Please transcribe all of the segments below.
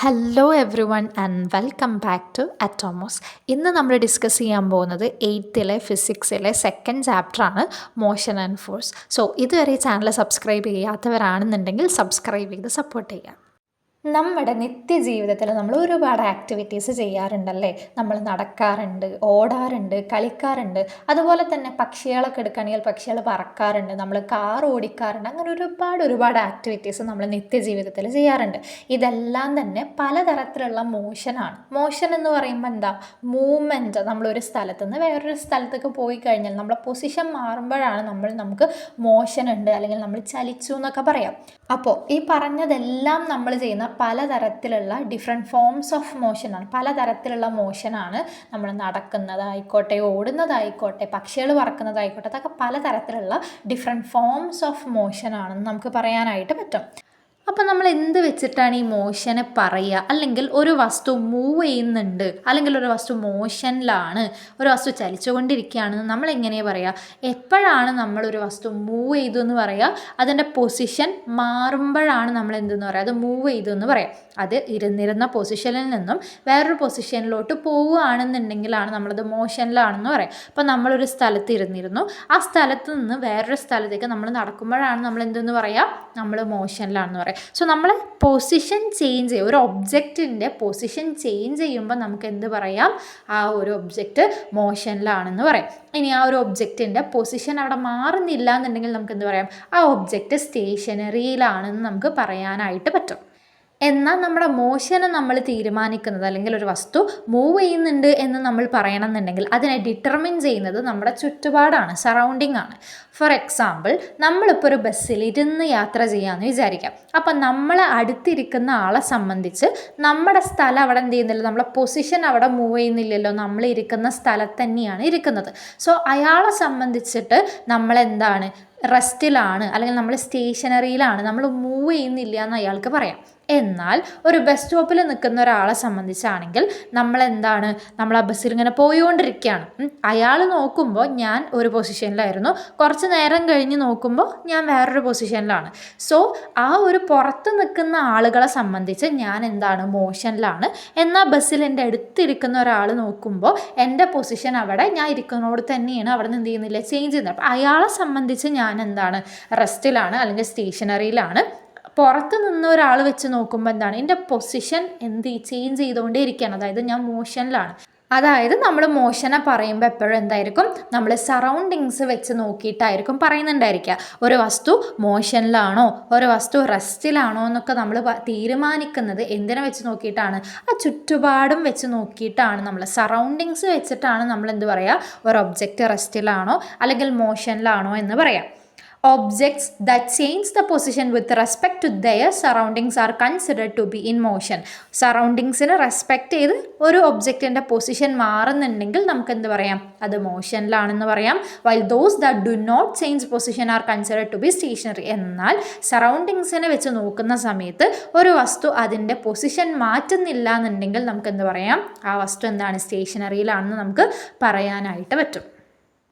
Hello everyone and welcome back to Atomos. ഇന്ന് നമ്മൾ discuss ചെയ്യാൻ പോകുന്നത് 8th ഫിസിക്സിലെ സെക്കൻഡ് ചാപ്റ്ററാണ് മോഷൻ ആൻഡ് ഫോഴ്സ്. സോ ഇതുവരെ ഈ ചാനൽ സബ്സ്ക്രൈബ് ചെയ്യാത്തവരാണെന്നുണ്ടെങ്കിൽ സബ്സ്ക്രൈബ് ചെയ്ത് സപ്പോർട്ട് ചെയ്യുക. നമ്മുടെ നിത്യജീവിതത്തിൽ നമ്മൾ ഒരുപാട് ആക്ടിവിറ്റീസ് ചെയ്യാറുണ്ടല്ലേ. നമ്മൾ നടക്കാറുണ്ട്, ഓടാറുണ്ട്, കളിക്കാറുണ്ട്. അതുപോലെ തന്നെ പക്ഷികളൊക്കെ എടുക്കുകയാണെങ്കിൽ പക്ഷികൾ പറക്കാറുണ്ട്, നമ്മൾ കാർ ഓടിക്കാറുണ്ട്. അങ്ങനെ ഒരുപാട് ആക്ടിവിറ്റീസ് നമ്മൾ നിത്യജീവിതത്തിൽ ചെയ്യാറുണ്ട്. ഇതെല്ലാം തന്നെ പലതരത്തിലുള്ള മോഷനാണ്. മോഷൻ എന്ന് പറയുമ്പോൾ എന്താ? മൂവ്മെൻറ്റ്. നമ്മളൊരു സ്ഥലത്ത് നിന്ന് വേറൊരു സ്ഥലത്തേക്ക് പോയി കഴിഞ്ഞാൽ നമ്മളെ പൊസിഷൻ മാറുമ്പോഴാണ് നമുക്ക് മോഷൻ ഉണ്ട് അല്ലെങ്കിൽ നമ്മൾ ചലിച്ചു എന്നൊക്കെ പറയാം. അപ്പോൾ ഈ പറഞ്ഞതെല്ലാം നമ്മൾ ചെയ്യുന്ന പലതരത്തിലുള്ള ഡിഫറെൻറ്റ് ഫോംസ് ഓഫ് മോഷനാണ്. പലതരത്തിലുള്ള മോഷനാണ്. നമ്മൾ നടക്കുന്നതായിക്കോട്ടെ, ഓടുന്നതായിക്കോട്ടെ, പക്ഷികൾ പറക്കുന്നതായിക്കോട്ടെ, അതൊക്കെ പലതരത്തിലുള്ള ഡിഫറെൻറ്റ് ഫോംസ് ഓഫ് മോഷനാണെന്ന് നമുക്ക് പറയാനായിട്ട് പറ്റും. അപ്പോൾ നമ്മൾ എന്ത് വെച്ചിട്ടാണ് ഈ മോഷനെ പറയുക? അല്ലെങ്കിൽ ഒരു വസ്തു മൂവ് ചെയ്യുന്നുണ്ട്, അല്ലെങ്കിൽ ഒരു വസ്തു മോഷനിലാണ്, ഒരു വസ്തു ചലിച്ചുകൊണ്ടിരിക്കുകയാണെന്ന് നമ്മൾ എങ്ങനെയാണ് പറയുക? എപ്പോഴാണ് നമ്മളൊരു വസ്തു മൂവ് ചെയ്തു എന്ന് പറയുക? അതിൻ്റെ പൊസിഷൻ മാറുമ്പോഴാണ് നമ്മൾ എന്തെന്ന് പറയുക? അത് മൂവ് ചെയ്തു എന്ന് പറയാം. അത് ഇരുന്നിരുന്ന പൊസിഷനിൽ നിന്നും വേറൊരു പൊസിഷനിലോട്ട് പോവുകയാണെന്നുണ്ടെങ്കിലാണ് നമ്മളത് മോഷനിലാണെന്ന് പറയാം. അപ്പോൾ നമ്മളൊരു സ്ഥലത്ത് ഇരുന്നിരുന്നു, ആ സ്ഥലത്ത് നിന്ന് വേറൊരു സ്ഥലത്തേക്ക് നമ്മൾ നടക്കുമ്പോഴാണ് നമ്മൾ എന്തെന്ന് പറയുക? നമ്മൾ മോഷനിലാണെന്ന് പറയാം. സോ നമ്മൾ പൊസിഷൻ ചേഞ്ച് ചെയ്യും, ഒരു ഒബ്ജക്റ്റിൻ്റെ പൊസിഷൻ ചേഞ്ച് ചെയ്യുമ്പോൾ നമുക്ക് എന്ത് പറയാം? ആ ഒരു ഒബ്ജക്റ്റ് മോഷനിലാണെന്ന് പറയാം. ഇനി ആ ഒരു ഒബ്ജക്റ്റിൻ്റെ പൊസിഷൻ അവിടെ മാറുന്നില്ല എന്നുണ്ടെങ്കിൽ നമുക്ക് എന്ത് പറയാം? ആ ഒബ്ജക്റ്റ് സ്റ്റേഷനറിയിലാണെന്ന് നമുക്ക് പറയാനായിട്ട് പറ്റും. എന്നാൽ നമ്മുടെ മോഷനെ നമ്മൾ തീരുമാനിക്കുന്നത്, അല്ലെങ്കിൽ ഒരു വസ്തു മൂവ് ചെയ്യുന്നുണ്ട് എന്ന് നമ്മൾ പറയണമെന്നുണ്ടെങ്കിൽ അതിനെ ഡിറ്റർമിൻ ചെയ്യുന്നത് നമ്മുടെ ചുറ്റുപാടാണ്, സറൗണ്ടിങ് ആണ്. ഫോർ എക്സാമ്പിൾ, നമ്മളിപ്പോൾ ഒരു ബസ്സിൽ ഇരുന്ന് യാത്ര ചെയ്യാമെന്ന് വിചാരിക്കാം. അപ്പം നമ്മളെ അടുത്തിരിക്കുന്ന ആളെ സംബന്ധിച്ച് നമ്മുടെ സ്ഥലം അവിടെ എന്ത് ചെയ്യുന്നില്ല, നമ്മളെ പൊസിഷൻ അവിടെ മൂവ് ചെയ്യുന്നില്ലല്ലോ, നമ്മൾ ഇരിക്കുന്ന സ്ഥലത്ത് തന്നെയാണ് ഇരിക്കുന്നത്. സോ അയാളെ സംബന്ധിച്ചിട്ട് നമ്മളെന്താണ്? റെസ്റ്റിലാണ്, അല്ലെങ്കിൽ നമ്മൾ സ്റ്റേഷനറിയിലാണ്, നമ്മൾ മൂവ് ചെയ്യുന്നില്ല എന്ന് അയാൾക്ക് പറയാം. എന്നാൽ ഒരു ബസ് സ്റ്റോപ്പിൽ നിൽക്കുന്ന ഒരാളെ സംബന്ധിച്ചാണെങ്കിൽ നമ്മളെന്താണ്? നമ്മൾ ആ ബസ്സിൽ ഇങ്ങനെ പോയിക്കൊണ്ടിരിക്കുകയാണ്. അയാൾ നോക്കുമ്പോൾ ഞാൻ ഒരു പൊസിഷനിലായിരുന്നു, കുറച്ച് നേരം കഴിഞ്ഞ് നോക്കുമ്പോൾ ഞാൻ വേറൊരു പൊസിഷനിലാണ്. സോ ആ ഒരു പുറത്ത് നിൽക്കുന്ന ആളുകളെ സംബന്ധിച്ച് ഞാൻ എന്താണ്? മോഷനിലാണ്. എന്നാൽ ബസ്സിൽ എൻ്റെ അടുത്തിരിക്കുന്ന ഒരാൾ നോക്കുമ്പോൾ എൻ്റെ പൊസിഷൻ അവിടെ ഞാൻ ഇരിക്കുന്നതോട് തന്നെയാണ്, അവിടെ നിന്ന് എന്ത് ചെയ്യുന്നില്ല, ചേഞ്ച് ചെയ്യുന്നത്. അപ്പോൾ അയാളെ സംബന്ധിച്ച് ഞാൻ എന്താണ്? റെസ്റ്റിലാണ്, അല്ലെങ്കിൽ സ്റ്റേഷനറിയിലാണ്. പുറത്ത് നിന്ന് ഒരാൾ വെച്ച് നോക്കുമ്പോൾ എന്താണ്? എൻ്റെ പൊസിഷൻ ചേഞ്ച് ചെയ്തുകൊണ്ടേ ഇരിക്കുകയാണ്, അതായത് ഞാൻ മോഷനിലാണ്. അതായത് നമ്മൾ മോഷനെ പറയുമ്പോൾ എപ്പോഴും എന്തായിരിക്കും? നമ്മൾ സറൗണ്ടിങ്സ് വെച്ച് നോക്കിയിട്ടായിരിക്കും പറയുന്നുണ്ടായിരിക്കുക. ഒരു വസ്തു മോഷനിലാണോ, ഒരു വസ്തു റെസ്റ്റിലാണോ എന്നൊക്കെ നമ്മൾ തീരുമാനിക്കുന്നത് എന്തിനെ വെച്ച് നോക്കിയിട്ടാണ്? ആ ചുറ്റുപാടും വെച്ച് നോക്കിയിട്ടാണ്. നമ്മൾ സറൗണ്ടിങ്സ് വെച്ചിട്ടാണ് നമ്മൾ എന്ത് പറയുക? ഒരു ഒബ്ജക്റ്റ് റെസ്റ്റിലാണോ അല്ലെങ്കിൽ മോഷനിലാണോ എന്ന് പറയാം. Objects that change the position with respect to their surroundings are considered to be in motion. സറൗണ്ടിങ്സിന് റെസ്പെക്റ്റ് ചെയ്ത് ഒരു ഒബ്ജക്റ്റിൻ്റെ പൊസിഷൻ മാറുന്നുണ്ടെങ്കിൽ നമുക്ക് എന്ത് പറയാം? അത് മോഷനിലാണെന്ന് പറയാം. while those that do not change position are considered to be stationary. എന്നാൽ സറൗണ്ടിങ്സിനെ വെച്ച് നോക്കുന്ന സമയത്ത് ഒരു വസ്തു അതിൻ്റെ പൊസിഷൻ മാറ്റുന്നില്ല എന്നുണ്ടെങ്കിൽ നമുക്ക് എന്ത് പറയാം? ആ വസ്തു എന്താണ്? സ്റ്റേഷനറിയിലാണെന്ന് നമുക്ക് പറയാനായിട്ട് പറ്റും.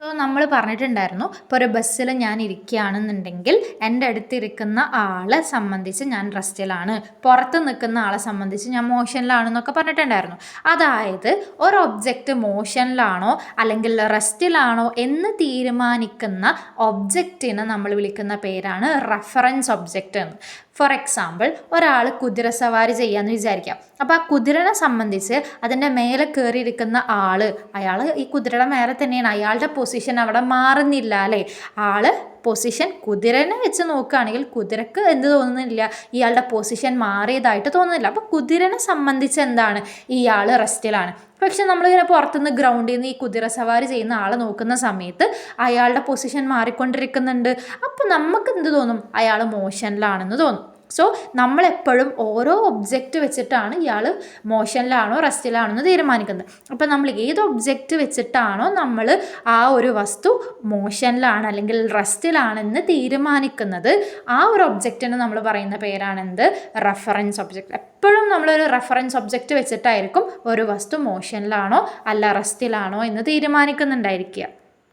സോ നമ്മൾ പറഞ്ഞിട്ടുണ്ടായിരുന്നു, ഇപ്പോൾ ഒരു ബസ്സിൽ ഞാൻ ഇരിക്കുകയാണെന്നുണ്ടെങ്കിൽ എൻ്റെ അടുത്തിരിക്കുന്ന ആളെ സംബന്ധിച്ച് ഞാൻ റെസ്റ്റിലാണ്, പുറത്ത് നിൽക്കുന്ന ആളെ സംബന്ധിച്ച് ഞാൻ മോഷനിലാണെന്നൊക്കെ പറഞ്ഞിട്ടുണ്ടായിരുന്നു. അതായത് ഒരു ഒബ്ജക്റ്റ് മോഷനിലാണോ അല്ലെങ്കിൽ റെസ്റ്റിലാണോ എന്ന് തീരുമാനിക്കുന്ന ഒബ്ജക്റ്റിനെ നമ്മൾ വിളിക്കുന്ന പേരാണ് റെഫറൻസ് ഒബ്ജക്റ്റ് എന്ന്. ഫോർ എക്സാമ്പിൾ, ഒരാൾ കുതിരസവാരി ചെയ്യാമെന്ന് വിചാരിക്കാം. അപ്പോൾ ആ കുതിരനെ സംബന്ധിച്ച് അതിൻ്റെ മേലെ കയറിയിരിക്കുന്ന അയാൾ ഈ കുതിരയുടെ മേലെ തന്നെയാണ്, അയാളുടെ പൊസിഷൻ അവിടെ മാറുന്നില്ല അല്ലേ? പൊസിഷൻ കുതിരനെ വെച്ച് നോക്കുകയാണെങ്കിൽ കുതിരക്ക് എന്ത് തോന്നുന്നില്ല? ഇയാളുടെ പൊസിഷൻ മാറിയതായിട്ട് തോന്നുന്നില്ല. അപ്പോൾ കുതിരനെ സംബന്ധിച്ച് എന്താണ്? ഇയാൾ റെസ്റ്റിലാണ്. പക്ഷെ നമ്മളിങ്ങനെ പുറത്തുനിന്ന് ഗ്രൗണ്ടിൽ നിന്ന് ഈ കുതിര സവാരി ചെയ്യുന്ന ആളെ നോക്കുന്ന സമയത്ത് അയാളുടെ പൊസിഷൻ മാറിക്കൊണ്ടിരിക്കുന്നുണ്ട്. അപ്പോൾ നമുക്ക് എന്ത് തോന്നും? അയാൾ മോഷനിലാണെന്ന് തോന്നും. സോ നമ്മളെപ്പോഴും ഓരോ ഒബ്ജക്റ്റ് വെച്ചിട്ടാണ് ഇയാൾ മോഷനിലാണോ റെസ്റ്റിലാണോ എന്ന് തീരുമാനിക്കുന്നത്. അപ്പോൾ നമ്മൾ ഏത് ഒബ്ജക്റ്റ് വെച്ചിട്ടാണോ നമ്മൾ ആ ഒരു വസ്തു മോഷനിലാണ് അല്ലെങ്കിൽ റെസ്റ്റിലാണെന്ന് തീരുമാനിക്കുന്നത്, ആ ഒരു ഒബ്ജക്റ്റിന് നമ്മൾ പറയുന്ന പേരാണെന്ത്? Reference object. എപ്പോഴും നമ്മളൊരു റെഫറൻസ് ഒബ്ജക്റ്റ് വെച്ചിട്ടായിരിക്കും ഒരു വസ്തു മോഷനിലാണോ അല്ല റെസ്റ്റിലാണോ എന്ന് തീരുമാനിക്കുന്നുണ്ടായിരിക്കുക.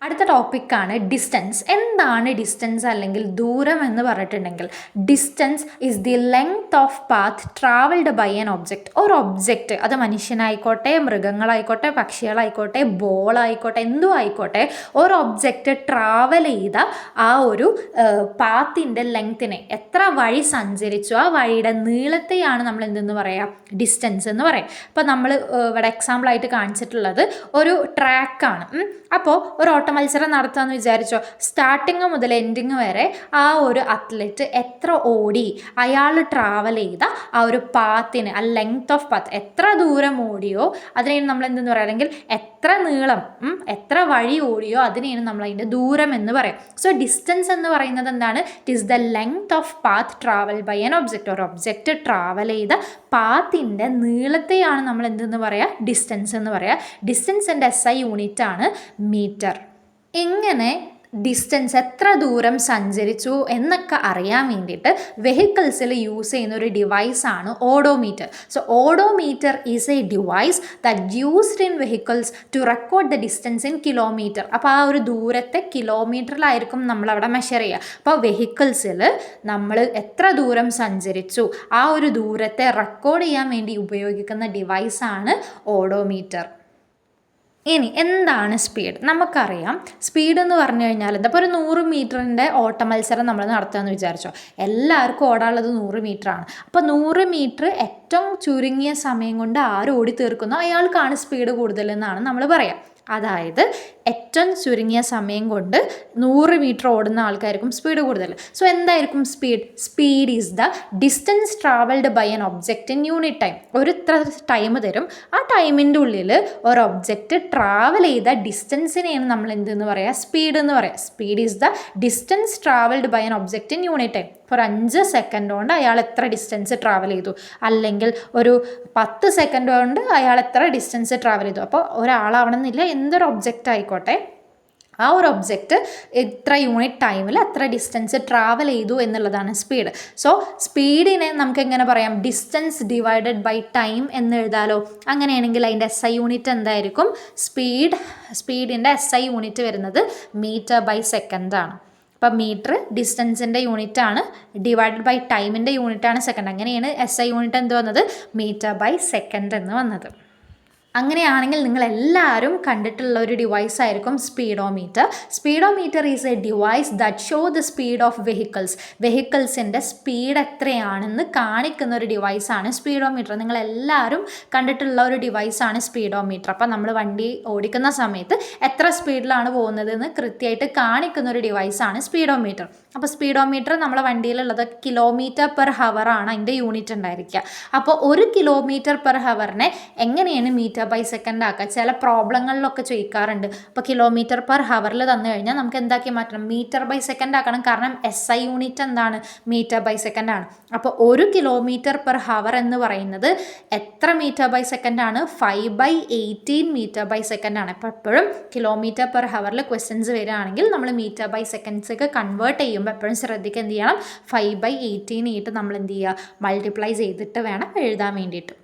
അടുത്ത ടോപ്പിക്കാണ് ഡിസ്റ്റൻസ്. എന്താണ് ഡിസ്റ്റൻസ് അല്ലെങ്കിൽ ദൂരം എന്ന് പറഞ്ഞിട്ടുണ്ടെങ്കിൽ, distance is the length of path travelled by an object. ഒരു ഒബ്ജക്റ്റ്, അത് മനുഷ്യനായിക്കോട്ടെ, മൃഗങ്ങളായിക്കോട്ടെ, പക്ഷികളായിക്കോട്ടെ, ബോളായിക്കോട്ടെ, എന്തും ആയിക്കോട്ടെ, ഒരു ഒബ്ജക്റ്റ് ട്രാവൽ ചെയ്ത ആ ഒരു പാത്തിൻ്റെ ലെങ്ത്തിനെ, എത്ര വഴി സഞ്ചരിച്ചു ആ വഴിയുടെ നീളത്തെയാണ് നമ്മൾ എന്തെന്ന് പറയുക, ഡിസ്റ്റൻസ് എന്ന് പറയും. അപ്പോൾ നമ്മൾ ഇവിടെ എക്സാമ്പിളായിട്ട് കാണിച്ചിട്ടുള്ളത് ഒരു ട്രാക്കാണ്. അപ്പോൾ ഒരു ഓട്ടമത്സരം നടത്തുകയെന്ന് വിചാരിച്ചോ, സ്റ്റാർട്ടിങ് മുതൽ എൻഡിങ് വരെ ആ ഒരു അത്ലറ്റ് എത്ര ഓടി, അയാൾ ട്രാവൽ ചെയ്ത ആ ഒരു പാത്തിന്, ആ ലെങ്ത് ഓഫ് പാത്ത്, എത്ര ദൂരം ഓടിയോ അതിനെയാണ് നമ്മൾ എന്തെന്ന് പറയുക, അല്ലെങ്കിൽ എത്ര നീളം, എത്ര വഴി ഓടിയോ അതിനെയാണ് നമ്മൾ അതിൻ്റെ ദൂരം എന്ന് പറയും. സോ ഡിസ്റ്റൻസ് എന്ന് പറയുന്നത് എന്താണ്? It is the length of path travel by an object. ഒരു ഒബ്ജക്റ്റ് ട്രാവൽ ചെയ്ത പാത്തിൻ്റെ നീളത്തെയാണ് നമ്മൾ എന്തെന്ന് പറയുക, ഡിസ്റ്റൻസ് എന്ന് പറയുക. ഡിസ്റ്റൻസിൻ്റെ SI യൂണിറ്റ് ആണ് മീറ്റർ. ഇങ്ങനെ ഡിസ്റ്റൻസ്, എത്ര ദൂരം സഞ്ചരിച്ചു എന്നൊക്കെ അറിയാൻ വേണ്ടിയിട്ട് വെഹിക്കിൾസിൽ യൂസ് ചെയ്യുന്ന ഒരു ഡിവൈസാണ് odometer. So odometer is a device that used in vehicles to record the distance in kilometer. അപ്പോൾ ആ ഒരു ദൂരത്തെ കിലോമീറ്ററിലായിരിക്കും നമ്മളവിടെ മെഷർ ചെയ്യുക. അപ്പോൾ വെഹിക്കിൾസിൽ നമ്മൾ എത്ര ദൂരം സഞ്ചരിച്ചു ആ ഒരു ദൂരത്തെ റെക്കോർഡ് ചെയ്യാൻ വേണ്ടി ഉപയോഗിക്കുന്ന ഡിവൈസാണ് ഓഡോമീറ്റർ. ഇനി എന്താണ് സ്പീഡ്? നമുക്കറിയാം, സ്പീഡ് എന്ന് പറഞ്ഞു കഴിഞ്ഞാൽ എന്താ, ഇപ്പോൾ ഒരു 100 മീറ്ററിൻ്റെ ഓട്ട മത്സരം നമ്മൾ നടത്തുകയെന്ന് വിചാരിച്ചോ, എല്ലാവർക്കും ഓടാനുള്ളത് 100 മീറ്ററാണ്. അപ്പോൾ 100 മീറ്റർ ഏറ്റവും ചുരുങ്ങിയ സമയം കൊണ്ട് ആര് ഓടി തീർക്കുന്നോ അയാൾക്കാണ് സ്പീഡ് കൂടുതലെന്നാണ് നമ്മൾ പറയുക. അതായത് ഏറ്റവും ചുരുങ്ങിയ സമയം കൊണ്ട് 100 മീറ്റർ ഓടുന്ന ആൾക്കാർക്കും സ്പീഡ് കൂടുതൽ. സോ എന്തായിരിക്കും speed? Speed is the distance travelled by an object in unit time. ഒരു ഇത്ര ടൈം തരും, ആ ടൈമിൻ്റെ ഉള്ളിൽ ഒരു ഒബ്ജക്റ്റ് ട്രാവൽ ചെയ്ത ഡിസ്റ്റൻസിനെയാണ് നമ്മൾ എന്തെന്ന് പറയുക, സ്പീഡ് എന്ന് പറയുക. Speed is the distance travelled by an object in unit time. for 5 second കൊണ്ട് അയാൾ എത്ര ഡിസ്റ്റൻസ് ട്രാവൽ ചെയ്തു, അല്ലെങ്കിൽ ഒരു 10 സെക്കൻഡ് കൊണ്ട് അയാൾ എത്ര ഡിസ്റ്റൻസ് ട്രാവൽ ചെയ്തു. അപ്പോൾ ഒരാളാവണമെന്നില്ല, എന്തൊരു ഒബ്ജക്റ്റ് ആയിക്കോട്ടെ, ആ ഒരു ഒബ്ജക്റ്റ് ഇത്ര യൂണിറ്റ് ടൈമിൽ അത്ര ഡിസ്റ്റൻസ് ട്രാവൽ ചെയ്തു എന്നുള്ളതാണ് സ്പീഡ്. സോ സ്പീഡിനെ നമുക്ക് എങ്ങനെ പറയാം, ഡിസ്റ്റൻസ് ഡിവൈഡഡ് ബൈ ടൈം എന്ന് എഴുതാലോ. അങ്ങനെയാണെങ്കിൽ അതിൻ്റെ SI യൂണിറ്റ് എന്തായിരിക്കും? സ്പീഡിൻ്റെ SI യൂണിറ്റ് വരുന്നത് മീറ്റർ ബൈ സെക്കൻഡ് ആണ്. അപ്പം മീറ്റർ ഡിസ്റ്റൻസിൻ്റെ യൂണിറ്റ് ആണ്, ഡിവൈഡഡ് ബൈ ടൈമിൻ്റെ യൂണിറ്റ് ആണ് സെക്കൻഡ്. അങ്ങനെയാണ് SI യൂണിറ്റ് എന്ത് വന്നത്, മീറ്റർ ബൈ സെക്കൻഡ് എന്ന് വന്നത്. അങ്ങനെയാണെങ്കിൽ നിങ്ങളെല്ലാവരും കണ്ടിട്ടുള്ള ഒരു ഡിവൈസ് ആയിരിക്കും speedometer. Speedometer is a device that show the speed of വെഹിക്കിൾസിൻ്റെ സ്പീഡ് എത്രയാണെന്ന് കാണിക്കുന്ന ഒരു ഡിവൈസാണ് സ്പീഡോമീറ്റർ. നിങ്ങളെല്ലാവരും കണ്ടിട്ടുള്ള ഒരു ഡിവൈസാണ് സ്പീഡോമീറ്റർ. അപ്പോൾ നമ്മൾ വണ്ടി ഓടിക്കുന്ന സമയത്ത് എത്ര സ്പീഡിലാണ് പോകുന്നതെന്ന് കൃത്യമായിട്ട് കാണിക്കുന്ന ഒരു ഡിവൈസാണ് സ്പീഡോമീറ്റർ. അപ്പോൾ സ്പീഡോമീറ്റർ നമ്മളെ വണ്ടിയിലുള്ളത് കിലോമീറ്റർ പെർ ഹവർ ആണ് അതിൻ്റെ യൂണിറ്റ് ഉണ്ടായിരിക്കുക. അപ്പോൾ 1 കിലോമീറ്റർ പെർ ഹവറിനെ എങ്ങനെയാണ് മീറ്റർ ബൈ സെക്കൻഡ് ആക്കുക? ചില പ്രോബ്ലങ്ങളിലൊക്കെ ചോദിക്കാറുണ്ട്. അപ്പോൾ കിലോമീറ്റർ പെർ ഹവറിൽ തന്നു കഴിഞ്ഞാൽ നമുക്ക് എന്താക്കി മാറ്റണം, മീറ്റർ ബൈ സെക്കൻഡ് ആക്കണം. കാരണം SI യൂണിറ്റ് എന്താണ്, മീറ്റർ ബൈ സെക്കൻഡ് ആണ്. അപ്പോൾ 1 കിലോമീറ്റർ പെർ ഹവർ എന്ന് പറയുന്നത് എത്ര മീറ്റർ ബൈ സെക്കൻഡ് ആണ്? 5/18 മീറ്റർ ബൈ സെക്കൻഡ് ആണ്. അപ്പോൾ എപ്പോഴും കിലോമീറ്റർ പെർ ഹവറിൽ ക്വസ്റ്റ്യൻസ് വരികയാണെങ്കിൽ നമ്മൾ മീറ്റർ ബൈ സെക്കൻഡ്സൊക്കെ കൺവേർട്ട് ചെയ്യുമ്പോൾ എപ്പോഴും ശ്രദ്ധിക്കുക, എന്ത് ചെയ്യണം, 5/18 ആയിട്ട് നമ്മൾ എന്ത് ചെയ്യുക, മൾട്ടിപ്ലൈ ചെയ്തിട്ട് വേണം എഴുതാൻ വേണ്ടിയിട്ട്.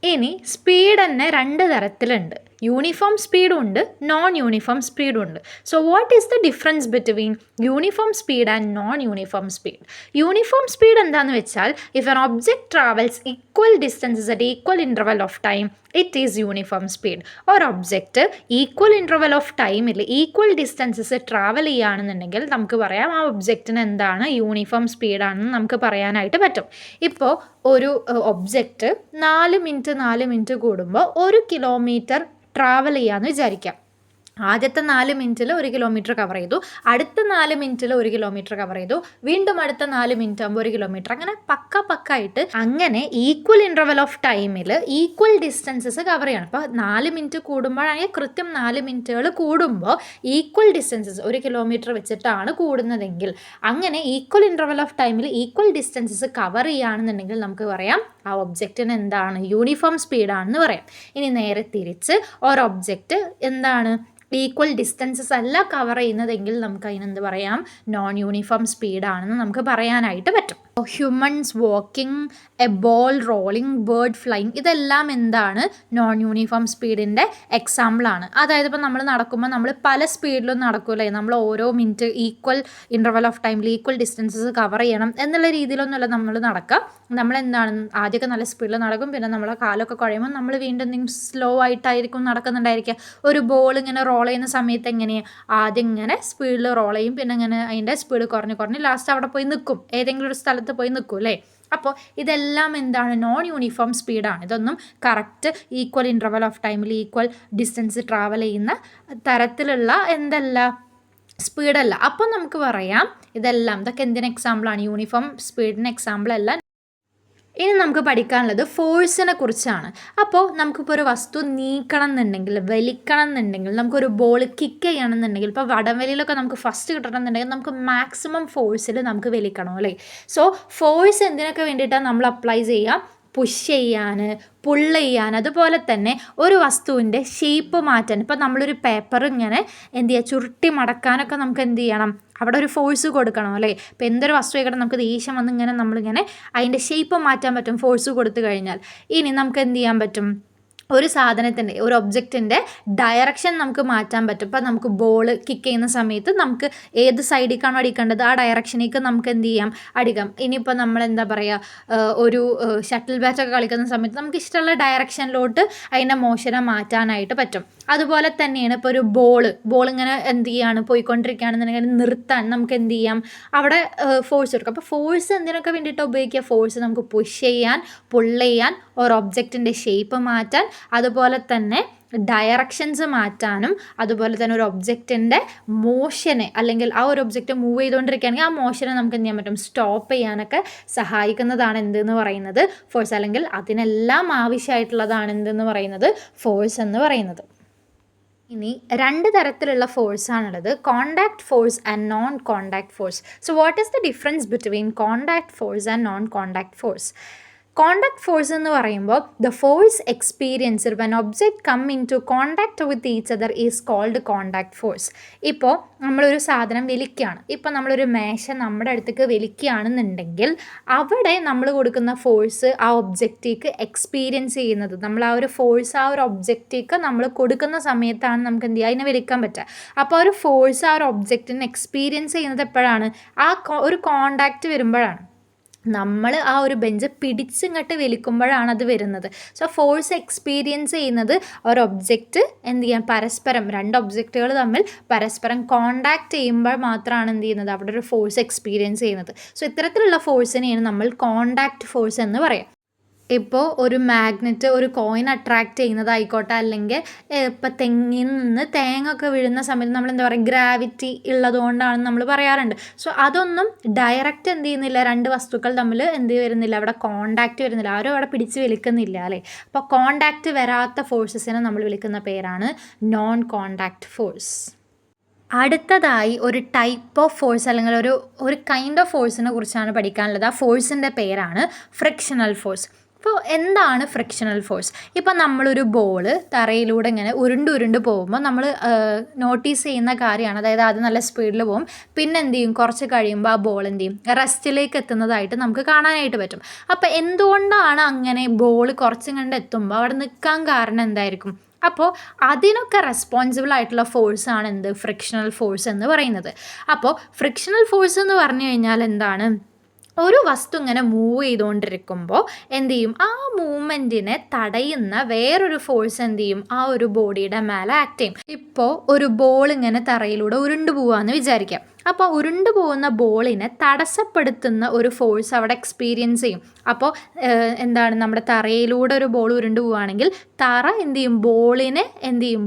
ഇനി സ്പീഡ് തന്നെ 2 തരത്തിലുണ്ട്. യൂണിഫോം സ്പീഡും ഉണ്ട്, നോൺ യൂണിഫോം സ്പീഡും ഉണ്ട്. So what is the difference between uniform speed and non uniform speed? Uniform speed എന്താണെന്ന് വെച്ചാൽ, if an object travels equal distances at equal interval of time, it is uniform speed. ഒരു object equal interval of ടൈമിൽ equal distances travel ചെയ്യുകയാണെന്നുണ്ടെങ്കിൽ നമുക്ക് പറയാം ആ ഒബ്ജക്റ്റിന് എന്താണ്, uniform സ്പീഡാണെന്ന് നമുക്ക് പറയാനായിട്ട് പറ്റും. ഇപ്പോൾ ഒരു ഒബ്ജക്റ്റ് 4 മിനിറ്റ് കൂടുമ്പോൾ 1 കിലോമീറ്റർ ട്രാവൽ ചെയ്യാമെന്ന് വിചാരിക്കാം. ആദ്യത്തെ 4 മിനിറ്റിൽ 1 കിലോമീറ്റർ കവർ ചെയ്തു, അടുത്ത 4 മിനിറ്റിൽ 1 കിലോമീറ്റർ കവർ ചെയ്തു, വീണ്ടും അടുത്ത 4 മിനിറ്റ് ആകുമ്പോൾ 1 കിലോമീറ്റർ, അങ്ങനെ പക്കായിട്ട് അങ്ങനെ ഈക്വൽ ഇൻ്റർവൽ ഓഫ് ടൈമിൽ ഈക്വൽ ഡിസ്റ്റൻസസ് കവർ ചെയ്യണം. അപ്പോൾ 4 മിനിറ്റ് കൂടുമ്പോഴാണെങ്കിൽ കൃത്യം 4 മിനിറ്റുകൾ കൂടുമ്പോൾ ഈക്വൽ ഡിസ്റ്റൻസസ് 1 കിലോമീറ്റർ വെച്ചിട്ടാണ് കൂടുന്നതെങ്കിൽ, അങ്ങനെ ഈക്വൽ ഇൻ്റർവൽ ഓഫ് ടൈമിൽ ഈക്വൽ ഡിസ്റ്റൻസസ് കവർ ചെയ്യുകയാണെന്നുണ്ടെങ്കിൽ നമുക്ക് പറയാം ആ ഒബ്ജക്റ്റിന് എന്താണ് യൂണിഫോം സ്പീഡാണെന്ന് പറയാം. ഇനി നേരെ തിരിച്ച് ഒരു ഒബ്ജക്റ്റ് എന്താണ് ഈക്വൽ ഡിസ്റ്റൻസസ് അല്ല കവർ ചെയ്യുന്നതെങ്കിൽ നമുക്ക് അതിനെന്ത് പറയാം, നോൺ യൂണിഫോം സ്പീഡാണെന്ന് നമുക്ക് പറയാനായിട്ട് പറ്റും. Humans walking, A ball rolling, bird flying, ഇതെല്ലാം എന്താണ് നോൺ യൂണിഫോം സ്പീഡിൻ്റെ എക്സാമ്പിളാണ്. അതായത് ഇപ്പോൾ നമ്മൾ നടക്കുമ്പോൾ നമ്മൾ പല സ്പീഡിലും നടക്കൂലേ, നമ്മൾ ഓരോ മിനിറ്റ് ഈക്വൽ ഇൻ്റർവൽ ഓഫ് ടൈമിൽ ഈക്വൽ ഡിസ്റ്റൻസസ് കവർ ചെയ്യണം എന്നുള്ള രീതിയിലൊന്നുമല്ല നമ്മൾ നടക്കുക. നമ്മളെന്താണ് ആദ്യമൊക്കെ നല്ല സ്പീഡിൽ നടക്കും, പിന്നെ നമ്മളെ കാലൊക്കെ കുഴയുമ്പോൾ നമ്മൾ വീണ്ടും എന്തെങ്കിലും സ്ലോ ആയിട്ടായിരിക്കും നടക്കുന്നുണ്ടായിരിക്കുക. ഒരു ബോൾ ഇങ്ങനെ റോൾ ചെയ്യുന്ന സമയത്ത് എങ്ങനെയാണ് ആദ്യം ഇങ്ങനെ സ്പീഡിൽ റോൾ ചെയ്യും, പിന്നെ ഇങ്ങനെ അതിൻ്റെ സ്പീഡ് കുറഞ്ഞ് ലാസ്റ്റ് അവിടെ പോയി നിൽക്കും, ഏതെങ്കിലും ഒരു സ്ഥലത്ത് പോയി നിൽക്കും അല്ലേ. അപ്പോൾ ഇതെല്ലാം എന്താണ് നോൺ യൂണിഫോം സ്പീഡാണ്. ഇതൊന്നും കറക്റ്റ് ഈക്വൽ ഇൻ്റർവൽ ഓഫ് ടൈമിൽ ഈക്വൽ ഡിസ്റ്റൻസ് ട്രാവൽ ചെയ്യുന്ന തരത്തിലുള്ള സ്പീഡല്ല. അപ്പോൾ നമുക്ക് പറയാം ഇതൊക്കെ എന്തിന് എക്സാമ്പിളാണ്, യൂണിഫോം സ്പീഡിന് എക്സാമ്പിൾ അല്ല. ഇനി നമുക്ക് പഠിക്കാനുള്ളത് ഫോഴ്സിനെ കുറിച്ചാണ്. അപ്പോൾ നമുക്കിപ്പോൾ ഒരു വസ്തു നീക്കണം എന്നുണ്ടെങ്കിൽ, വലിക്കണം എന്നുണ്ടെങ്കിൽ, നമുക്കൊരു ബോൾ കിക്ക് ചെയ്യണം എന്നുണ്ടെങ്കിൽ, ഇപ്പോൾ വടംവലിയിലൊക്കെ നമുക്ക് ഫസ്റ്റ് കിട്ടണം എന്നുണ്ടെങ്കിൽ നമുക്ക് മാക്സിമം ഫോഴ്സിൽ നമുക്ക് വലിക്കണം അല്ലേ. സോ ഫോഴ്സ് എന്തിനൊക്കെ വേണ്ടിയിട്ടാണ് നമ്മൾ അപ്ലൈ ചെയ്യുക, പുഷ് ചെയ്യാൻ, പുള്ള് ചെയ്യാൻ, അതുപോലെ തന്നെ ഒരു വസ്തുവിൻ്റെ ഷേപ്പ് മാറ്റാൻ. ഇപ്പോൾ നമ്മളൊരു പേപ്പർ ഇങ്ങനെ ചുരുട്ടി മടക്കാനൊക്കെ നമുക്ക് എന്ത് ചെയ്യണം, അവിടെ ഒരു ഫോഴ്സ് കൊടുക്കണം അല്ലേ. ഇപ്പോൾ എന്തൊരു വസ്തു ആയിക്കോട്ടെ നമുക്ക് ദേഷ്യം വന്ന് നമ്മളിങ്ങനെ അതിൻ്റെ ഷേപ്പ് മാറ്റാൻ പറ്റും ഫോഴ്സ് കൊടുത്തു കഴിഞ്ഞാൽ. ഇനി നമുക്ക് എന്ത് ചെയ്യാൻ പറ്റും, ഒരു സാധനത്തിൻ്റെ ഒരു ഒബ്ജക്റ്റിൻ്റെ ഡയറക്ഷൻ നമുക്ക് മാറ്റാൻ പറ്റും. ഇപ്പോൾ നമുക്ക് ബോൾ കിക്ക് ചെയ്യുന്ന സമയത്ത് നമുക്ക് ഏത് സൈഡിലേക്കാണോ അടിക്കേണ്ടത് ആ ഡയറക്ഷനിലേക്ക് നമുക്ക് എന്ത് ചെയ്യാം, അടിക്കാം. ഇനിയിപ്പോൾ നമ്മൾ എന്താ പറയുക, ഒരു ഷട്ടിൽ ബാറ്റൊക്കെ കളിക്കുന്ന സമയത്ത് നമുക്ക് ഇഷ്ടമുള്ള ഡയറക്ഷനിലോട്ട് അതിൻ്റെ മോഷനെ മാറ്റാനായിട്ട് പറ്റും. അതുപോലെ തന്നെയാണ് ഇപ്പോൾ ഒരു ബോൾ ഇങ്ങനെ എന്ത് ചെയ്യാണ് പോയിക്കൊണ്ടിരിക്കുകയാണെന്നുണ്ടെങ്കിൽ നിർത്താൻ നമുക്ക് എന്ത് ചെയ്യാം, അവിടെ ഫോഴ്സ് കൊടുക്കാം. അപ്പോൾ ഫോഴ്സ് എന്തിനൊക്കെ വേണ്ടിയിട്ട് ഉപയോഗിക്കുക, ഫോഴ്സ് നമുക്ക് പുഷ് ചെയ്യാൻ, പുള്ള് ചെയ്യാൻ, ഒരു ഒബ്ജക്റ്റിൻ്റെ ഷേപ്പ് മാറ്റാൻ, അതുപോലെ തന്നെ ഡയറക്ഷൻസ് മാറ്റാനും, അതുപോലെ തന്നെ ഒരു ഒബ്ജക്റ്റിൻ്റെ മോഷനെ അല്ലെങ്കിൽ ആ ഒരു ഒബ്ജക്റ്റ് മൂവ് ചെയ്തുകൊണ്ടിരിക്കുകയാണെങ്കിൽ ആ മോഷനെ നമുക്ക് എന്ത് ചെയ്യാൻ പറ്റും, സ്റ്റോപ്പ് ചെയ്യാനൊക്കെ സഹായിക്കുന്നതാണ് എന്തെന്ന് പറയുന്നത് ഫോഴ്സ്. അല്ലെങ്കിൽ അതിനെല്ലാം ആവശ്യമായിട്ടുള്ളതാണ് എന്തെന്ന് പറയുന്നത് ഫോഴ്സ് എന്ന് പറയുന്നത്. ഇനി 2 തരത്തിലുള്ള ഫോഴ്സാണുള്ളത്, contact force and non contact force. So what is the difference between contact force and non contact force? Contact force എന്ന് പറയുമ്പോൾ the force experienced when object come into contact with each other is called contact force. ഇപ്പോൾ നമ്മളൊരു സാധനം വലിക്കുകയാണ്, ഇപ്പോൾ നമ്മളൊരു മേശ നമ്മുടെ അടുത്തേക്ക് വലിക്കുകയാണെന്നുണ്ടെങ്കിൽ അവിടെ നമ്മൾ കൊടുക്കുന്ന ഫോഴ്സ് ആ ഒബ്ജക്റ്റിലേക്ക് എക്സ്പീരിയൻസ് ചെയ്യുന്നത്, നമ്മൾ ആ ഒരു ഫോഴ്സ് ആ ഒരു ഒബ്ജക്റ്റിലേക്ക് നമ്മൾ കൊടുക്കുന്ന സമയത്താണ് നമുക്ക് എന്ത് ചെയ്യുക, അതിനെ വലിക്കാൻ പറ്റുക. അപ്പോൾ ഒരു ഫോഴ്സ് ആ ഒരു ഒബ്ജക്റ്റിന് എക്സ്പീരിയൻസ് ചെയ്യുന്നത് എപ്പോഴാണ്, ആ ഒരു കോണ്ടാക്റ്റ് വരുമ്പോഴാണ്. നമ്മൾ ആ ഒരു ബെഞ്ച് പിടിച്ചിങ്ങോട്ട് വലിക്കുമ്പോഴാണ് അത് വരുന്നത്. സോ ഫോഴ്സ് എക്സ്പീരിയൻസ് ചെയ്യുന്നത് ഒരു ഒബ്ജക്റ്റ് എന്ത് ചെയ്യാം, പരസ്പരം 2 ഒബ്ജക്റ്റുകൾ തമ്മിൽ പരസ്പരം കോണ്ടാക്ട് ചെയ്യുമ്പോൾ മാത്രമാണ് എന്ത് ചെയ്യുന്നത്, അവിടെ ഒരു ഫോഴ്സ് എക്സ്പീരിയൻസ് ചെയ്യുന്നത്. സോ ഇത്തരത്തിലുള്ള ഫോഴ്സിനെയാണ് നമ്മൾ കോണ്ടാക്ട് ഫോഴ്സ് എന്ന് പറയാം. ഇപ്പോൾ ഒരു മാഗ്നറ്റ് ഒരു കോയിൻ അട്രാക്റ്റ് ചെയ്യുന്നതായിക്കോട്ടെ, അല്ലെങ്കിൽ ഇപ്പോൾ തെങ്ങിൽ നിന്ന് തേങ്ങ ഒക്കെ വീഴുന്ന സമയത്ത് നമ്മൾ എന്താ പറയുക, ഗ്രാവിറ്റി ഉള്ളതുകൊണ്ടാണെന്ന് നമ്മൾ പറയാറുണ്ട്. സോ അതൊന്നും ഡയറക്റ്റ് എന്ത് ചെയ്യുന്നില്ല, 2 വസ്തുക്കൾ തമ്മിൽ എന്ത് വരുന്നില്ല, അവിടെ കോണ്ടാക്റ്റ് വരുന്നില്ല, ആരും അവിടെ പിടിച്ച് വലിക്കുന്നില്ല അല്ലേ. അപ്പോൾ കോണ്ടാക്റ്റ് വരാത്ത ഫോഴ്സസിനെ നമ്മൾ വിളിക്കുന്ന പേരാണ് നോൺ കോണ്ടാക്ട് ഫോഴ്സ്. അടുത്തതായി ഒരു ടൈപ്പ് ഓഫ് ഫോഴ്സ് അല്ലെങ്കിൽ ഒരു കൈൻഡ് ഓഫ് ഫോഴ്സിനെ കുറിച്ചാണ് പഠിക്കാനുള്ളത്. ആ ഫോഴ്സിൻ്റെ പേരാണ് ഫ്രിക്ഷണൽ ഫോഴ്സ്. അപ്പോൾ എന്താണ് ഫ്രിക്ഷണൽ ഫോഴ്സ്? ഇപ്പോൾ നമ്മളൊരു ബോൾ തറയിലൂടെ ഇങ്ങനെ ഉരുണ്ട് പോകുമ്പോൾ നമ്മൾ നോട്ടീസ് ചെയ്യുന്ന കാര്യമാണ്, അതായത് അത് നല്ല സ്പീഡിൽ പോകും, പിന്നെ എന്ത് ചെയ്യും, കുറച്ച് കഴിയുമ്പോൾ ആ ബോൾ എന്ത് ചെയ്യും, റെസ്റ്റിലേക്ക് എത്തുന്നതായിട്ട് നമുക്ക് കാണാനായിട്ട് പറ്റും. അപ്പോൾ എന്തുകൊണ്ടാണ് അങ്ങനെ ബോൾ കുറച്ചും കണ്ട് എത്തുമ്പോൾ അവിടെ നിൽക്കാൻ കാരണം എന്തായിരിക്കും? അപ്പോൾ അതിനൊക്കെ റെസ്പോൺസിബിൾ ആയിട്ടുള്ള ഫോഴ്സാണ് എന്ത്, ഫ്രിക്ഷണൽ ഫോഴ്സ് എന്ന് പറയുന്നത്. അപ്പോൾ ഫ്രിക്ഷണൽ ഫോഴ്സ് എന്ന് പറഞ്ഞു കഴിഞ്ഞാൽ എന്താണ്, ഒരു വസ്തു ഇങ്ങനെ മൂവ് ചെയ്തുകൊണ്ടിരിക്കുമ്പോൾ എന്ത് ചെയ്യും, ആ മൂവ്മെൻറ്റിനെ തടയുന്ന വേറൊരു ഫോഴ്സ് എന്ത് ചെയ്യും, ആ ഒരു ബോഡിയുടെ മേലെ ആക്ട് ചെയ്യും. ഇപ്പോൾ ഒരു ബോൾ ഇങ്ങനെ തറയിലൂടെ ഉരുണ്ടു പോവാന്ന് വിചാരിക്കാം. അപ്പോൾ ഉരുണ്ടു പോകുന്ന ബോളിനെ തടസ്സപ്പെടുത്തുന്ന ഒരു ഫോഴ്സ് അവിടെ എക്സ്പീരിയൻസ് ചെയ്യും. അപ്പോൾ എന്താണ്, നമ്മുടെ തറയിലൂടെ ഒരു ബോൾ ഉരുണ്ടു പോവുകയാണെങ്കിൽ തറ എന്ത് ചെയ്യും,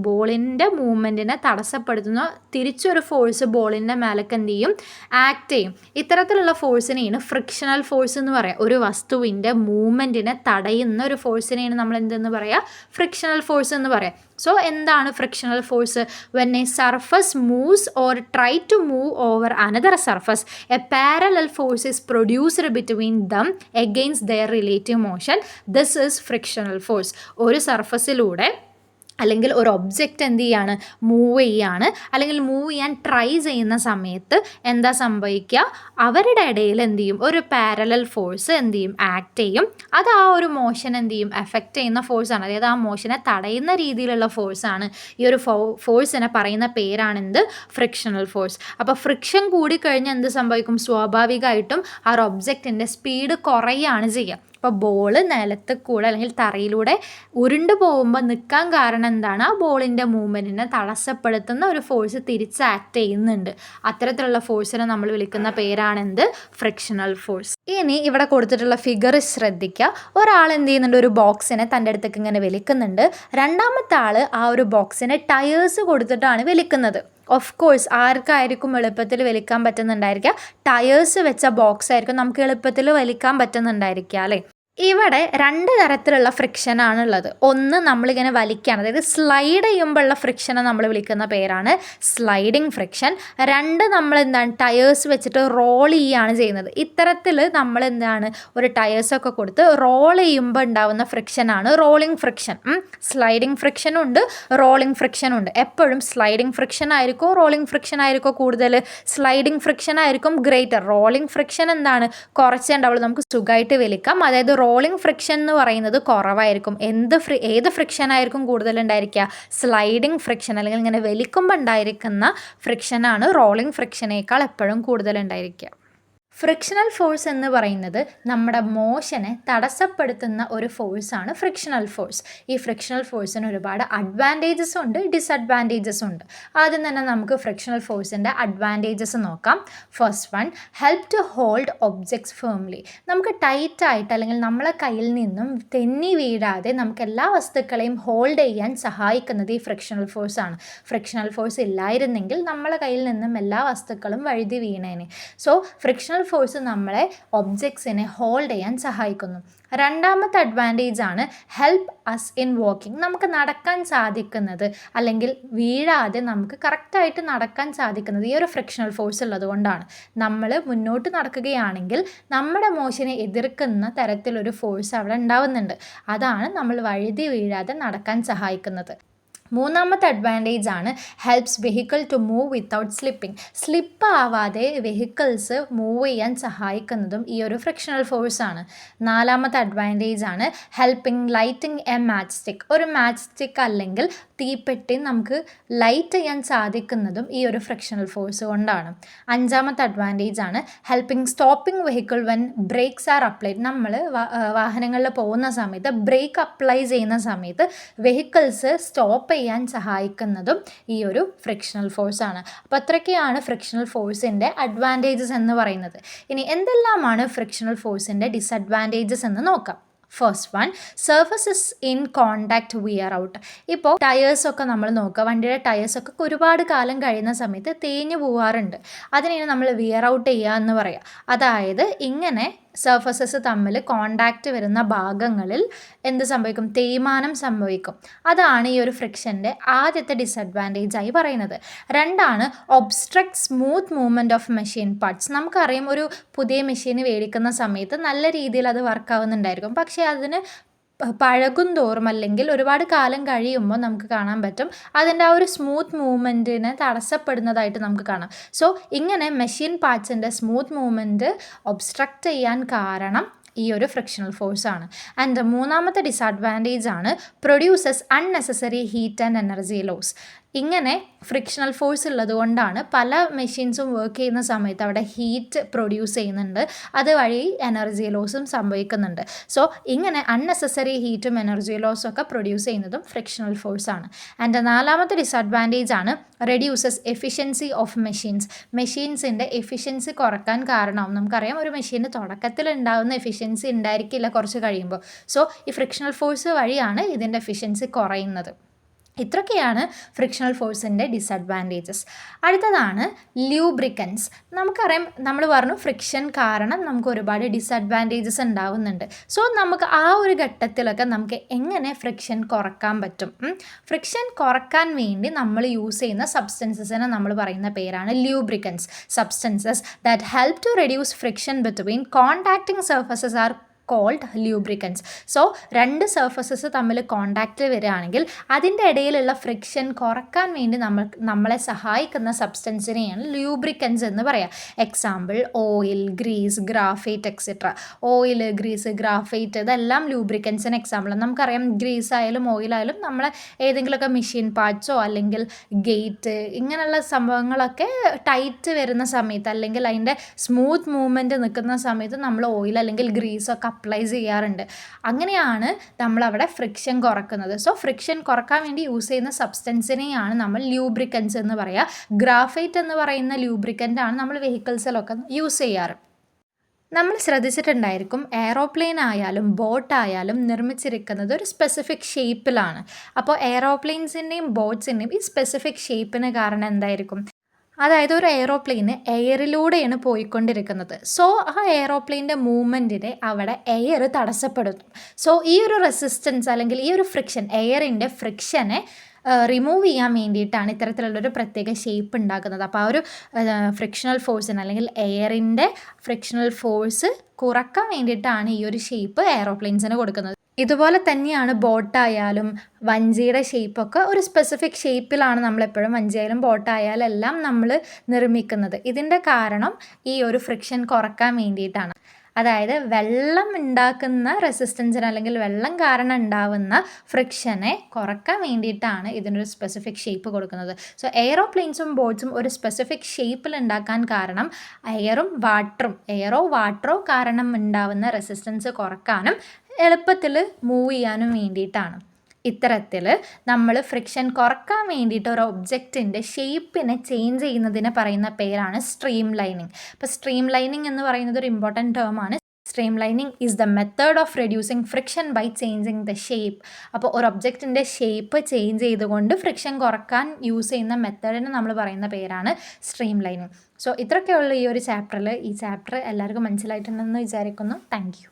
ബോളിൻ്റെ മൂവ്മെൻറ്റിനെ തടസ്സപ്പെടുത്തുന്ന തിരിച്ചൊരു ഫോഴ്സ് ബോളിൻ്റെ മേലേക്ക് എന്ത് ചെയ്യും, ആക്ട് ചെയ്യും. ഇത്തരത്തിലുള്ള ഫോഴ്സിനെയാണ് ഫ്രിക്ഷണൽ ഫോഴ്സ് എന്ന് പറയുക. ഒരു വസ്തുവിൻ്റെ മൂവ്മെൻറ്റിനെ തടയുന്ന ഒരു ഫോഴ്സിനെയാണ് നമ്മൾ എന്തെന്ന് പറയുക, ഫ്രിക്ഷണൽ ഫോഴ്സ് എന്ന് പറയുക. സോ എന്താണ് frictional force? When a surface moves or try to move over another surface a parallel force is produced between them against their relative motion. This is frictional force. ഒരു സർഫസിലൂടെ അല്ലെങ്കിൽ ഒരു object എന്ത് ചെയ്യാണ്, move ചെയ്യാണ്, അല്ലെങ്കിൽ move ചെയ്യാൻ try ചെയ്യുന്ന സമയത്ത് എന്താ സംഭവിക്കുക, അവരുടെ ഇടയിൽ എന്ത് ചെയ്യും, ഒരു പാരലൽ ഫോഴ്സ് എന്ത് ചെയ്യും, ആക്ട് ചെയ്യും. അത് ആ ഒരു മോഷൻ എന്ത് ചെയ്യും, എഫക്റ്റ് ചെയ്യുന്ന ഫോഴ്സാണ്. അതായത് ആ മോഷനെ തടയുന്ന രീതിയിലുള്ള ഫോഴ്സാണ്. ഈ ഒരു ഫോഴ്സിനെ പറയുന്ന പേരാണ് എന്ത്, ഫ്രിക്ഷണൽ ഫോഴ്സ്. അപ്പോൾ ഫ്രിക്ഷൻ കൂടിക്കഴിഞ്ഞാൽ എന്ത് സംഭവിക്കും, സ്വാഭാവികമായിട്ടും ആ ഒരു ഒബ്ജക്റ്റിൻ്റെ സ്പീഡ് കുറയുകയാണ് ചെയ്യുക. ഇപ്പോൾ ബോള് നിലത്ത് കൂടെ അല്ലെങ്കിൽ തറയിലൂടെ ഉരുണ്ട് പോകുമ്പോൾ നിൽക്കാൻ കാരണം എന്താണ്, ആ ബോളിൻ്റെ മൂവ്മെൻറ്റിനെ തടസ്സപ്പെടുത്തുന്ന ഒരു ഫോഴ്സ് തിരിച്ച് ആക്ട് ചെയ്യുന്നുണ്ട്. അത്തരത്തിലുള്ള ഫോഴ്സിനെ നമ്മൾ വിളിക്കുന്ന പേരാണ് എന്ത്, ഫ്രിക്ഷണൽ ഫോഴ്സ്. ഇനി ഇവിടെ കൊടുത്തിട്ടുള്ള ഫിഗർ ശ്രദ്ധിക്കുക. ഒരാൾ എന്ത് ചെയ്യുന്നുണ്ട്, ഒരു ബോക്സിനെ തൻ്റെ അടുത്തേക്ക് ഇങ്ങനെ വലിക്കുന്നുണ്ട്. രണ്ടാമത്തെ ആൾ ആ ഒരു ബോക്സിനെ ടയേഴ്സ് കൊടുത്തിട്ടാണ് വലിക്കുന്നത്. ഓഫ് കോഴ്സ് ആർക്കായിരിക്കും എളുപ്പത്തിൽ വലിക്കാൻ പറ്റുന്നുണ്ടായിരിക്കുക, ടയേഴ്സ് വെച്ച ബോക്സ് ആയിരിക്കും നമുക്ക് എളുപ്പത്തിൽ വലിക്കാൻ പറ്റുന്നുണ്ടായിരിക്കുക അല്ലേ. ഇവിടെ രണ്ട് തരത്തിലുള്ള ഫ്രിക്ഷനാണുള്ളത്. ഒന്ന് നമ്മളിങ്ങനെ വലിക്കുകയാണ്, അതായത് സ്ലൈഡ് ചെയ്യുമ്പോഴുള്ള ഫ്രിക്ഷനെ നമ്മൾ വിളിക്കുന്ന പേരാണ് സ്ലൈഡിങ് ഫ്രിക്ഷൻ. രണ്ട് നമ്മൾ എന്താണ്, ടയേഴ്സ് വെച്ചിട്ട് റോൾ ചെയ്യുകയാണ് ചെയ്യുന്നത്. ഇത്തരത്തിൽ നമ്മൾ എന്താണ്, ഒരു ടയേഴ്സൊക്കെ കൊടുത്ത് റോൾ ചെയ്യുമ്പോൾ ഉണ്ടാവുന്ന ഫ്രിക്ഷനാണ് റോളിംഗ് ഫ്രിക്ഷൻ. സ്ലൈഡിങ് ഫ്രിക്ഷനും ഉണ്ട്, റോളിംഗ് ഫ്രിക്ഷനും ഉണ്ട്. എപ്പോഴും സ്ലൈഡിങ് ഫ്രിക്ഷൻ ആയിരിക്കും, റോളിംഗ് ഫ്രിക്ഷൻ ആയിരിക്കും കൂടുതൽ. സ്ലൈഡിങ് ഫ്രിക്ഷൻ ആയിരിക്കും ഗ്രേറ്റർ. റോളിംഗ് ഫ്രിക്ഷൻ എന്താണ്, കുറച്ചേ ഉണ്ടാവുള്ളൂ, നമുക്ക് സുഖമായിട്ട് വലിക്കാം. അതായത് റോളിംഗ് ഫ്രിക്ഷൻ എന്ന് പറയുന്നത് കുറവായിരിക്കും. ഏത് ഫ്രിക്ഷൻ ആയിരിക്കും കൂടുതലുണ്ടായിരിക്കുക, സ്ലൈഡിംഗ് ഫ്രിക്ഷൻ അല്ലെങ്കിൽ ഇങ്ങനെ വലിക്കുമ്പോൾ ഉണ്ടായിരിക്കുന്ന ഫ്രിക്ഷനാണ് റോളിംഗ് ഫ്രിക്ഷനേക്കാൾ എപ്പോഴും കൂടുതലുണ്ടായിരിക്കുക. ഫ്രിക്ഷണൽ ഫോഴ്സ് എന്ന് പറയുന്നത് നമ്മുടെ മോഷനെ തടസ്സപ്പെടുത്തുന്ന ഒരു ഫോഴ്സാണ് ഫ്രിക്ഷണൽ ഫോഴ്സ്. ഈ ഫ്രിക്ഷണൽ ഫോഴ്സിന് ഒരുപാട് അഡ്വാൻറ്റേജസും ഉണ്ട്, ഡിസഡ്വാൻറ്റേജസും ഉണ്ട്. ആദ്യം തന്നെ നമുക്ക് ഫ്രിക്ഷണൽ ഫോഴ്സിൻ്റെ അഡ്വാൻറ്റേജസ് നോക്കാം. First one, help to hold objects firmly. നമുക്ക് ടൈറ്റായിട്ട് അല്ലെങ്കിൽ നമ്മളെ കയ്യിൽ നിന്നും തെന്നി വീഴാതെ നമുക്ക് എല്ലാ വസ്തുക്കളെയും ഹോൾഡ് ചെയ്യാൻ സഹായിക്കുന്നത് ഈ ഫ്രിക്ഷണൽ ഫോഴ്സാണ്. ഫ്രിക്ഷണൽ ഫോഴ്സ് ഇല്ലായിരുന്നെങ്കിൽ നമ്മളെ കയ്യിൽ നിന്നും എല്ലാ വസ്തുക്കളും വഴുതി വീണേനെ. സോ ഫ്രിക്ഷണൽ ഫോഴ്സ് നമ്മളെ ഒബ്ജക്ട്സിനെ ഹോൾഡ് ചെയ്യാൻ സഹായിക്കുന്നു. രണ്ടാമത്തെ അഡ്വാൻറ്റേജ് ആണ് ഹെൽപ്പ് അസ് ഇൻ വാക്കിംഗ്. നമുക്ക് നടക്കാൻ സാധിക്കുന്നത് അല്ലെങ്കിൽ വീഴാതെ നമുക്ക് കറക്റ്റായിട്ട് നടക്കാൻ സാധിക്കുന്നത് ഈ ഒരു ഫ്രിക്ഷണൽ ഫോഴ്സ് ഉള്ളതുകൊണ്ടാണ്. നമ്മൾ മുന്നോട്ട് നടക്കുകയാണെങ്കിൽ നമ്മുടെ മോഷനെ എതിർക്കുന്ന തരത്തിലൊരു ഫോഴ്സ് അവിടെ ഉണ്ടാവുന്നുണ്ട്. അതാണ് നമ്മൾ വഴുതി വീഴാതെ നടക്കാൻ സഹായിക്കുന്നത്. മൂന്നാമത്തെ അഡ്വാൻറ്റേജ് ആണ് helps vehicle to move without slipping. Slip ആവാതെ വെഹിക്കിൾസ് മൂവ് ചെയ്യാൻ സഹായിക്കുന്നതും ഈ ഒരു ഫ്രിക്ഷണൽ ഫോഴ്സാണ്. നാലാമത്തെ അഡ്വാൻറ്റേജ് ആണ് helping lighting a match stick. ഒരു മാച്ച് സ്റ്റിക്ക് അല്ലെങ്കിൽ തീപ്പെട്ടി നമുക്ക് ലൈറ്റ് ചെയ്യാൻ സാധിക്കുന്നതും ഈ ഒരു ഫ്രിക്ഷണൽ ഫോഴ്സ് കൊണ്ടാണ്. അഞ്ചാമത്തെ അഡ്വാൻറ്റേജ് ആണ് helping stopping vehicle when brakes are applied. നമ്മൾ വാഹനങ്ങളിൽ പോകുന്ന സമയത്ത് ബ്രേക്ക് അപ്ലൈ ചെയ്യുന്ന സമയത്ത് വെഹിക്കിൾസ് സ്റ്റോപ്പ് ചെയ്യാൻ സഹായിക്കുന്നതും ഈ ഒരു ഫ്രിക്ഷണൽ ഫോഴ്സാണ്. അപ്പോൾ അത്രയ്ക്കാണ് ഫ്രിക്ഷണൽ ഫോഴ്സിൻ്റെ അഡ്വാൻറ്റേജസ് എന്ന് പറയുന്നത്. ഇനി എന്തെല്ലാമാണ് ഫ്രിക്ഷണൽ ഫോഴ്സിൻ്റെ ഡിസഡ്വാൻറ്റേജസ് എന്ന് നോക്കാം. First one, surfaces in contact wear out. ഇപ്പോൾ ടയേഴ്സൊക്കെ നമ്മൾ നോക്കുക, വണ്ടിയുടെ ടയേഴ്സൊക്കെ ഒരുപാട് കാലം കഴിയുന്ന സമയത്ത് തേഞ്ഞു പോവാറുണ്ട്. അതിനെയാണ് നമ്മൾ വിയർ ഔട്ട് ചെയ്യുക എന്ന് പറയുക. അതായത് ഇങ്ങനെ സർഫസസ് തമ്മിൽ കോണ്ടാക്റ്റ് വരുന്ന ഭാഗങ്ങളിൽ എന്ത് സംഭവിക്കും, തേയ്മാനം സംഭവിക്കും. അതാണ് ഈ ഒരു ഫ്രിക്ഷൻ്റെ ആദ്യത്തെ ഡിസഡ്വാൻറ്റേജായി പറയുന്നത്. രണ്ടാണ് obstruct smooth movement of machine parts. നമുക്കറിയാം, ഒരു പുതിയ മെഷീൻ മേടിക്കുന്ന സമയത്ത് നല്ല രീതിയിൽ അത് വർക്കാവുന്നുണ്ടായിരിക്കും. പക്ഷേ അതിന് പഴകും തോറും അല്ലെങ്കിൽ ഒരുപാട് കാലം കഴിയുമ്പോൾ നമുക്ക് കാണാൻ പറ്റും അതിൻ്റെ ആ ഒരു സ്മൂത്ത് മൂവ്മെൻറ്റിനെ തടസ്സപ്പെടുന്നതായിട്ട് നമുക്ക് കാണാം. സോ ഇങ്ങനെ മെഷീൻ പാർട്സിൻ്റെ സ്മൂത്ത് മൂവ്മെൻറ്റ് ഒബ്സ്ട്രക്റ്റ് ചെയ്യാൻ കാരണം ഈ ഒരു ഫ്രിക്ഷണൽ ഫോഴ്സാണ്. ആൻഡ് മൂന്നാമത്തെ ഡിസഡ്വാൻറ്റേജ് ആണ് produces unnecessary heat and energy loss. ഇങ്ങനെ ഫ്രിക്ഷണൽ ഫോഴ്സ് ഉള്ളത് കൊണ്ടാണ് പല മെഷീൻസും വർക്ക് ചെയ്യുന്ന സമയത്ത് അവിടെ ഹീറ്റ് പ്രൊഡ്യൂസ് ചെയ്യുന്നുണ്ട്, അതുവഴി എനർജി ലോസും സംഭവിക്കുന്നുണ്ട്. സോ ഇങ്ങനെ അൺനെസസറി ഹീറ്റും എനർജി ലോസും ഒക്കെ പ്രൊഡ്യൂസ് ചെയ്യുന്നതും ഫ്രിക്ഷണൽ ഫോഴ്സാണ്. ആൻഡ് നാലാമത്തെ ഡിസഡ്വാൻറ്റേജ് ആണ് റെഡ്യൂസസ് എഫിഷ്യൻസി ഓഫ് മെഷീൻസ്. മെഷീൻസിൻ്റെ എഫിഷ്യൻസി കുറക്കാൻ കാരണമാവും. നമുക്കറിയാം, ഒരു മെഷീന് തുടക്കത്തിൽ ഉണ്ടാകുന്ന എഫിഷ്യൻസി ഉണ്ടായിരിക്കില്ല കുറച്ച് കഴിയുമ്പോൾ. സോ ഈ ഫ്രിക്ഷണൽ ഫോഴ്സ് വഴിയാണ് ഇതിൻ്റെ എഫിഷ്യൻസി കുറയുന്നത്. ഇത്രയൊക്കെയാണ് ഫ്രിക്ഷണൽ ഫോഴ്സിൻ്റെ ഡിസഡ്വാൻറ്റേജസ്. അടുത്തതാണ് ലൂബ്രിക്കൻസ്. നമുക്കറിയാം, നമ്മൾ പറഞ്ഞു ഫ്രിക്ഷൻ കാരണം നമുക്ക് ഒരുപാട് ഡിസഡ്വാൻറ്റേജസ് ഉണ്ടാവുന്നുണ്ട്. സോ നമുക്ക് ആ ഒരു ഘട്ടത്തിലൊക്കെ നമുക്ക് എങ്ങനെ ഫ്രിക്ഷൻ കുറക്കാൻ പറ്റും? ഫ്രിക്ഷൻ കുറക്കാൻ വേണ്ടി നമ്മൾ യൂസ് ചെയ്യുന്ന സബ്സ്റ്റൻസസിനെ നമ്മൾ പറയുന്ന പേരാണ് lubricants. Substances that help to reduce friction between contacting surfaces are called lubricants. So രണ്ട് സർഫസസ് തമ്മിൽ കോണ്ടാക്റ്റിൽ വരികയാണെങ്കിൽ അതിൻ്റെ ഇടയിലുള്ള ഫ്രിക്ഷൻ കുറക്കാൻ വേണ്ടി നമ്മളെ സഹായിക്കുന്ന സബ്സ്റ്റൻസിനെയാണ് ലൂബ്രിക്കൻസ് എന്ന് പറയാം. Example oil, grease, graphite etcetera. Oil, grease, graphite ഇതെല്ലാം ലൂബ്രിക്കൻസിന് എക്സാമ്പിളാണ്. നമുക്കറിയാം ഗ്രീസ് ആയാലും ഓയിലായാലും നമ്മളെ ഏതെങ്കിലുമൊക്കെ മെഷീൻ പാർട്സോ അല്ലെങ്കിൽ ഗേറ്റ് ഇങ്ങനെയുള്ള സംഭവങ്ങളൊക്കെ ടൈറ്റ് വരുന്ന സമയത്ത് അല്ലെങ്കിൽ അതിൻ്റെ സ്മൂത്ത് മൂവ്മെൻറ്റ് നിൽക്കുന്ന സമയത്ത് നമ്മൾ ഓയിൽ അല്ലെങ്കിൽ ഗ്രീസൊക്കെ അപ്ലൈ ചെയ്യാറുണ്ട്. അങ്ങനെയാണ് നമ്മളവിടെ ഫ്രിക്ഷൻ കുറക്കുന്നത്. സോ ഫ്രിക്ഷൻ കുറക്കാൻ വേണ്ടി യൂസ് ചെയ്യുന്ന സബ്സ്റ്റൻസിനെയാണ് നമ്മൾ ലൂബ്രിക്കൻസ് എന്ന് പറയുക. ഗ്രാഫൈറ്റ് എന്ന് പറയുന്ന ലൂബ്രിക്കൻ്റ് ആണ് നമ്മൾ വെഹിക്കിൾസിലൊക്കെ യൂസ് ചെയ്യാറ്. നമ്മൾ ശ്രദ്ധിച്ചിട്ടുണ്ടായിരിക്കും, എയ്റോപ്ലെയിൻ ആയാലും ബോട്ടായാലും നിർമ്മിച്ചിരിക്കുന്നത് ഒരു സ്പെസിഫിക് ഷേപ്പിലാണ്. അപ്പോൾ എയ്റോപ്ലെയിൻസിൻ്റെയും ബോട്ട്സിൻ്റെയും ഈ സ്പെസിഫിക് ഷേപ്പിന് കാരണം എന്തായിരിക്കും? അതായത് ഒരു എയ്റോപ്ലെയിന് എയറിലൂടെയാണ് പോയിക്കൊണ്ടിരിക്കുന്നത്. സോ ആ എയ്റോപ്ലെയിൻ്റെ മൂവ്മെൻറ്റിനെ അവിടെ എയർ തടസ്സപ്പെടുത്തും. സോ ഈ ഒരു റെസിസ്റ്റൻസ് അല്ലെങ്കിൽ ഈ ഒരു ഫ്രിക്ഷൻ, എയറിൻ്റെ ഫ്രിക്ഷനെ റിമൂവ് ചെയ്യാൻ വേണ്ടിയിട്ടാണ് ഇത്തരത്തിലുള്ളൊരു പ്രത്യേക ഷേപ്പ് ഉണ്ടാക്കുന്നത്. അപ്പോൾ ആ ഒരു ഫ്രിക്ഷണൽ ഫോഴ്സിന് അല്ലെങ്കിൽ എയറിൻ്റെ ഫ്രിക്ഷണൽ ഫോഴ്സ് കുറക്കാൻ വേണ്ടിയിട്ടാണ് ഈ ഒരു ഷേപ്പ് എയ്റോപ്ലെയിൻസിന് കൊടുക്കുന്നത്. ഇതുപോലെ തന്നെയാണ് ബോട്ടായാലും വഞ്ചിയുടെ ഷേപ്പൊക്കെ ഒരു സ്പെസിഫിക് ഷേപ്പിലാണ് നമ്മളെപ്പോഴും വഞ്ചിയായാലും ബോട്ടായാലും എല്ലാം നമ്മൾ നിർമ്മിക്കുന്നത്. ഇതിൻ്റെ കാരണം ഈ ഒരു ഫ്രിക്ഷൻ കുറക്കാൻ വേണ്ടിയിട്ടാണ്. അതായത് വെള്ളം ഉണ്ടാക്കുന്ന റെസിസ്റ്റൻസിന് അല്ലെങ്കിൽ വെള്ളം കാരണം ഉണ്ടാവുന്ന ഫ്രിക്ഷനെ കുറക്കാൻ വേണ്ടിയിട്ടാണ് ഇതിനൊരു സ്പെസിഫിക് ഷേപ്പ് കൊടുക്കുന്നത്. സോ എയ്റോപ്ലെയിൻസും ബോട്ട്സും ഒരു സ്പെസിഫിക് ഷേപ്പിൽ ഉണ്ടാക്കാൻ കാരണം എയറോ വാട്ടറോ കാരണം ഉണ്ടാവുന്ന റെസിസ്റ്റൻസ് കുറക്കാനും എളുപ്പത്തിൽ മൂവ് ചെയ്യാനും വേണ്ടിയിട്ടാണ്. ഇത്തരത്തിൽ നമ്മൾ ഫ്രിക്ഷൻ കുറക്കാൻ വേണ്ടിയിട്ട് ഒരു ഒബ്ജക്റ്റിൻ്റെ ഷേപ്പിനെ ചേഞ്ച് ചെയ്യുന്നതിനെ പറയുന്ന പേരാണ് സ്ട്രീം ലൈനിങ്. അപ്പോൾ സ്ട്രീം ലൈനിങ് എന്ന് പറയുന്നത് ഒരു ഇമ്പോർട്ടൻറ്റ് ടേമാണ്. Streamlining is the method of reducing friction by changing the shape. അപ്പോൾ ഒരു ഒബ്ജക്റ്റിൻ്റെ ഷേപ്പ് ചേഞ്ച് ചെയ്തുകൊണ്ട് ഫ്രിക്ഷൻ കുറക്കാൻ യൂസ് ചെയ്യുന്ന മെത്തേഡിന് നമ്മൾ പറയുന്ന പേരാണ് സ്ട്രീം ലൈനിങ്. സോ ഇത്രയൊക്കെയുള്ള ഈ ഒരു ചാപ്റ്ററിൽ, ഈ ചാപ്റ്റർ എല്ലാവർക്കും മനസ്സിലായിട്ടുണ്ടെന്ന് വിചാരിക്കുന്നു. Thank you.